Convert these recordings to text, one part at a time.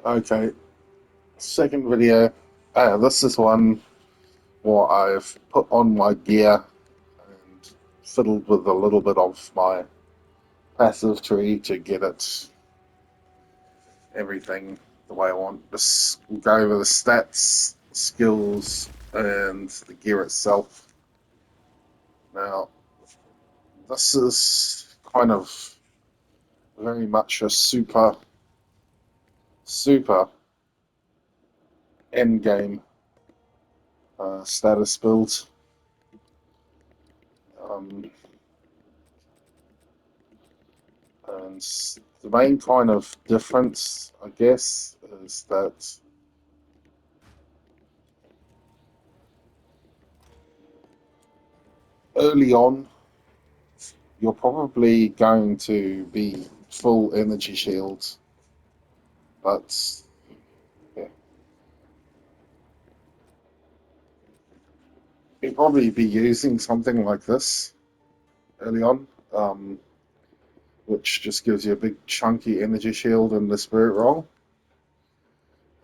Okay, second video. This is one where I've put on my gear and fiddled with a little bit of my passive tree to get it everything the way I want. Just go over the stats, skills, and the gear itself. Now, this is kind of very much a super end game status build. Um, And the main kind of difference, I guess, is that early on, you're probably going to be full energy shield, but yeah, you'll probably be using something like this early on, which just gives you a big chunky energy shield in the spirit roll.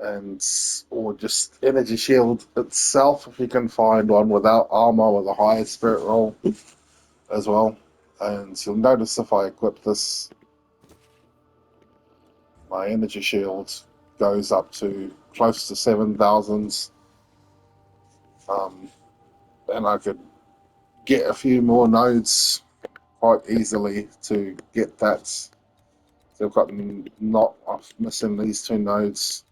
And or just energy shield itself if you can find one without armor with a higher spirit roll as well. And you'll notice if I equip this, my energy shield goes up to close to 7,000, and I could get a few more nodes quite easily to get that. So I've got not missing these two nodes.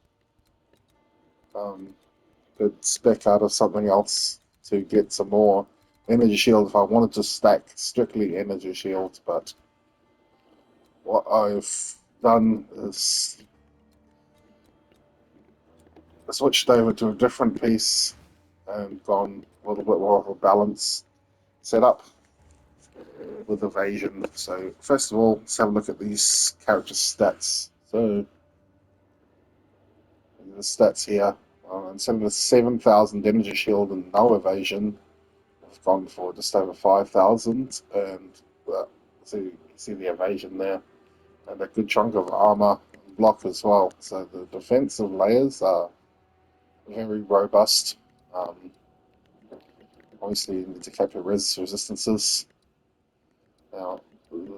Um, could spec out of something else to get some more energy shield if I wanted to stack strictly energy shield. But what I've done is I switched over to a different piece and gone a little bit more of a balance setup with evasion. So first of all, let's have a look at these character stats. So the stats here, instead of a 7,000 energy shield and no evasion, I've gone for just over 5,000, and so you see the evasion there, and a good chunk of armor and block as well. So the defensive layers are very robust. Um, Obviously, you need to cap your resistances. Now,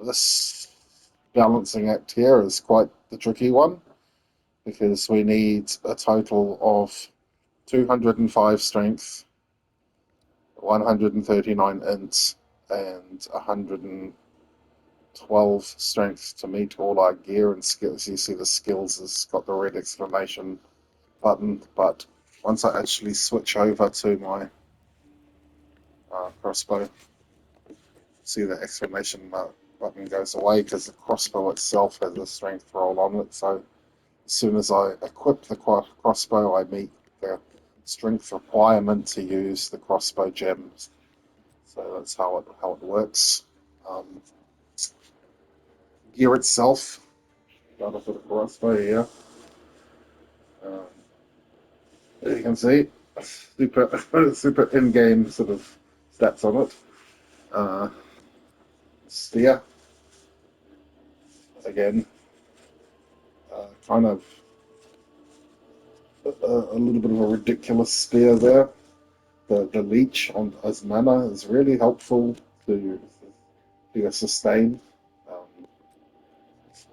this balancing act here is quite the tricky one because we need a total of 205 strength, 139 int, and 112 strength to meet all our gear and skills. You see the skills has got the red exclamation button, but once I actually switch over to my crossbow, see the exclamation button goes away because the crossbow itself has a strength roll on it. So as soon as I equip the crossbow, I meet the strength requirement to use the crossbow gems. So that's how it works. Um, Gear itself, got for the crossbow here. Um, as you can see, super in-game sort of stats on it. Uh, Steer again, kind of a little bit of a ridiculous spear there. The leech on as mana is really helpful to do a sustain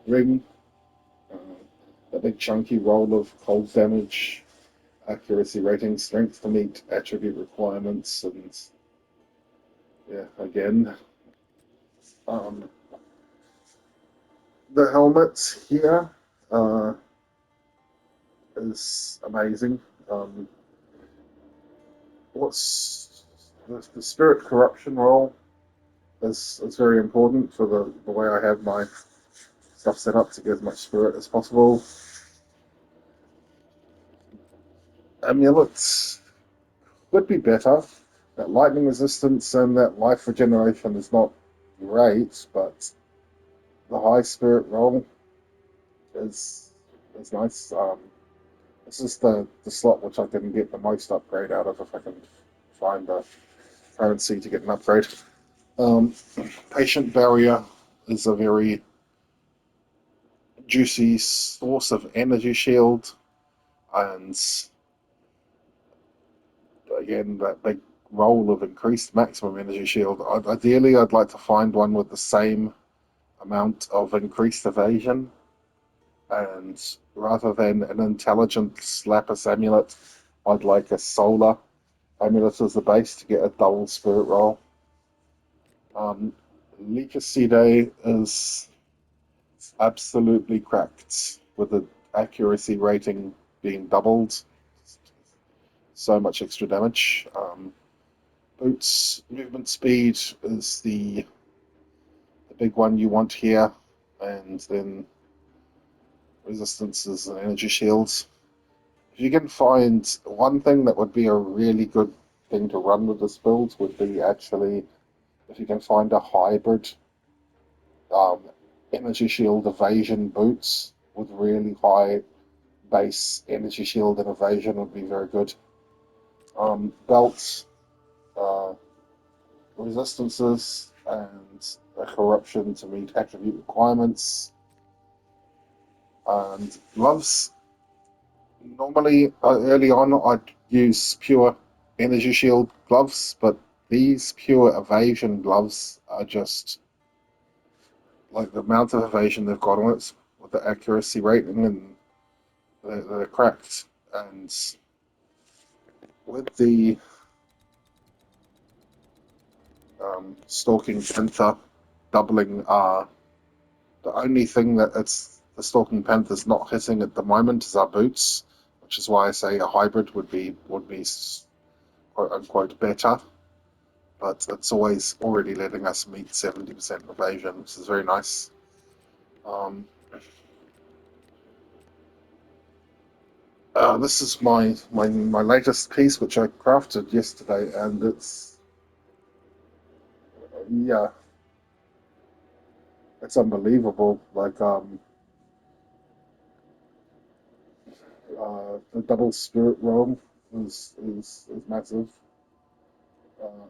ring. Uh, a big chunky roll of cold damage, accuracy rating, strength to meet attribute requirements, and yeah, again, um, the helmet here uh, is amazing. Um, what's the spirit corruption roll is very important for the way I have my stuff set up to get as much spirit as possible. Amulets would be better. That lightning resistance and that life regeneration is not great, but the high spirit roll is is nice. This is the slot which I can get the most upgrade out of if I can find a currency to get an upgrade. Um, Patient barrier is a very juicy source of energy shield, and again that big role of increased maximum energy shield. Ideally, I'd like to find one with the same amount of increased evasion, and rather than an intelligence lapis amulet, I'd like a solar amulet as the base to get a double spirit roll. Leechicide is absolutely cracked with the accuracy rating being doubled. So much extra damage. Boots movement speed is the big one you want here, and then resistances and energy shields. If you can find one thing that would be a really good thing to run with this build would be actually if you can find a hybrid um, energy shield evasion boots with really high base energy shield and evasion would be very good. Belts, uh, resistances, and a corruption to meet attribute requirements. And gloves, normally early on I'd use pure energy shield gloves, but these pure evasion gloves are just like the amount of evasion they've got on it with the accuracy rating, and they're cracked. And with the Stalking Panther doubling the only thing that it's the Stalking Panther's not hitting at the moment is our boots, which is why I say a hybrid would be quote unquote better. But it's always already letting us meet 70% evasion, which is very nice. This is my latest piece, which I crafted yesterday, and yeah, it's unbelievable. Like the double spirit realm is massive.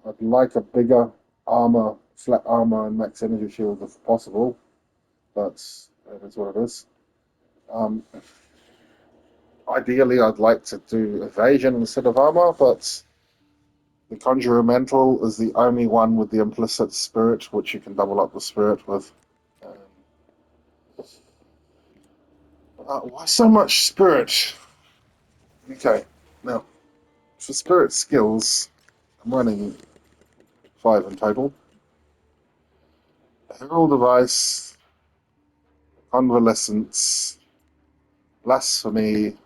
I'd like a bigger flat armor, and max energy shield if possible, but it is what it is. Um, Ideally, I'd like to do evasion instead of armor, but the Conjurer Mental is the only one with the implicit spirit, which you can double up the spirit with. Um, why so much spirit? Okay, now for spirit skills, I'm running 5 in total. Herald Device, Convalescence, Blasphemy,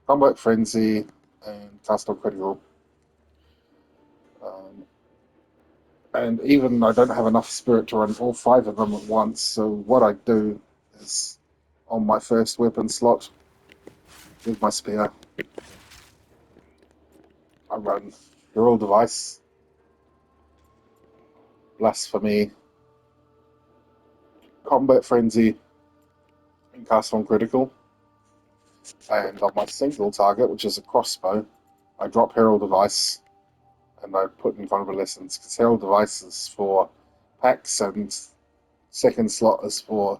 Combat Frenzy, and Cast on Critical. Um, and even I don't have enough spirit to run all 5 of them at once, so what I do is on my first weapon slot with my spear, I run Herald Device, Blasphemy, Combat Frenzy, and Cast on Critical. And on my single target, which is a crossbow, I drop Herald Device and I put in Convalescence, because Herald Device is for packs and second slot is for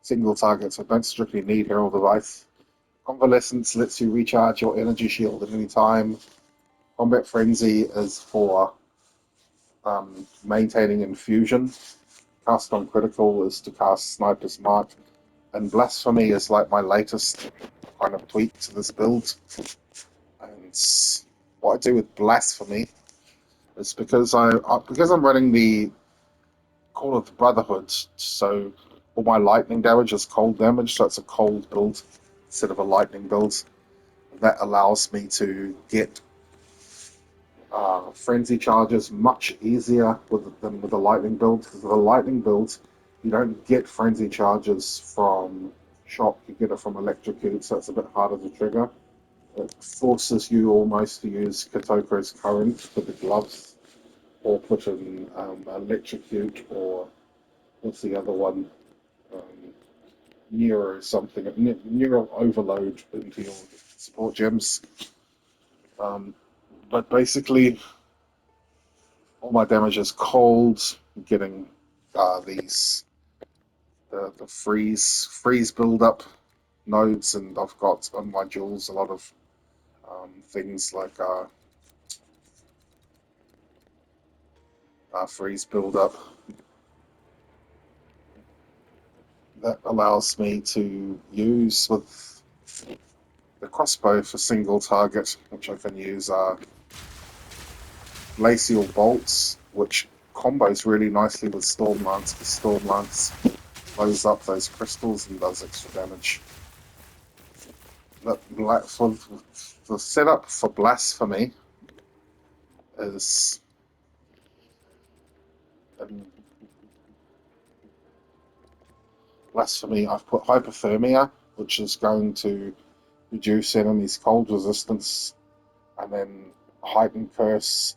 single targets. I don't strictly need Herald Device. Convalescence lets you recharge your energy shield at any time. Combat Frenzy is for maintaining infusion. Cast on Critical is to cast Sniper's Mark. And Blasphemy is like my latest kind of tweak to this build. And what I do with Blasphemy is because I'm running the Call of the Brotherhood, so all my lightning damage is cold damage, so it's a cold build instead of a lightning build. That allows me to get frenzy charges much easier than with a lightning build, because with a lightning build, you don't get frenzy charges from shock, you get it from electrocute, so it's a bit harder to trigger. It forces you almost to use Katoko's current for the gloves, or put in electrocute, or what's the other one? Um, Neuro something, Neural Overload into your support gems. Um, but basically, all my damage is cold, getting these the freeze build up nodes, and I've got on my jewels a lot of things like freeze build up that allows me to use with the crossbow for single target, which I can use glacial bolts, which combos really nicely with storm lance, because storm lance blows up those crystals and does extra damage. For the setup for blasphemy is um, blasphemy. I've put hypothermia, which is going to reduce enemies' cold resistance, and then heightened curse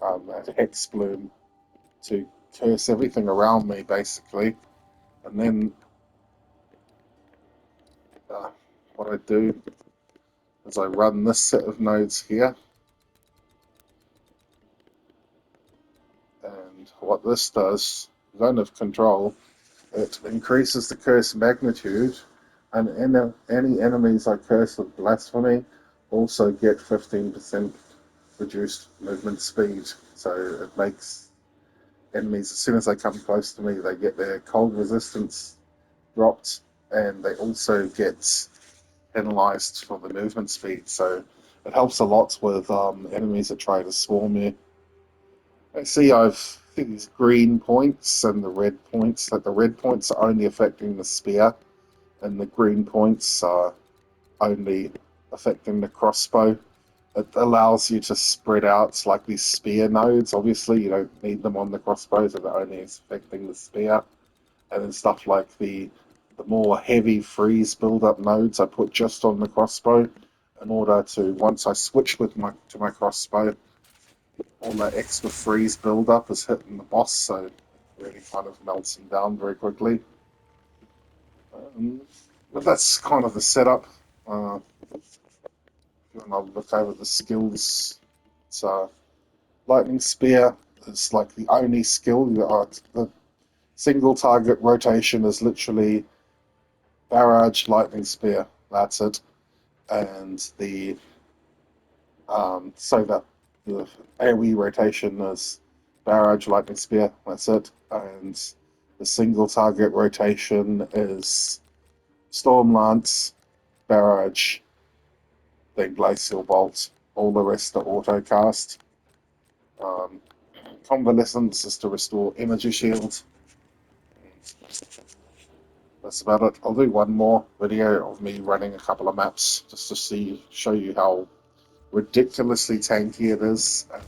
and hex bloom to curse everything around me, basically. And then what I do is I run this set of nodes here, and what this does, zone of control, it increases the curse magnitude, and any enemies I curse with blasphemy also get 15% reduced movement speed. So it makes enemies, as soon as they come close to me, they get their cold resistance dropped, and they also get penalized for the movement speed. So it helps a lot with enemies that try to swarm you. I see I've these green points and the red points. Like the red points are only affecting the spear, and the green points are only affecting the crossbow. It allows you to spread out like these spear nodes. Obviously, you don't need them on the crossbow, so they're only affecting the spear. And then stuff like the more heavy freeze build-up nodes I put just on the crossbow in order to, once I switch with to my crossbow, all that extra freeze build-up is hitting the boss, so it really kind of melts him down very quickly. But that's kind of the setup. Uh, and I'll look over the skills. So, Lightning Spear is like the only skill. The single target rotation is literally Barrage, Lightning Spear. That's it. And so that the AoE rotation is Barrage, Lightning Spear. That's it. And the single target rotation is Storm Lance, Barrage, then Glacial Bolt. All the rest are auto cast. Convalescence is to restore energy shield. That's about it. I'll do one more video of me running a couple of maps just to show you how ridiculously tanky it is, and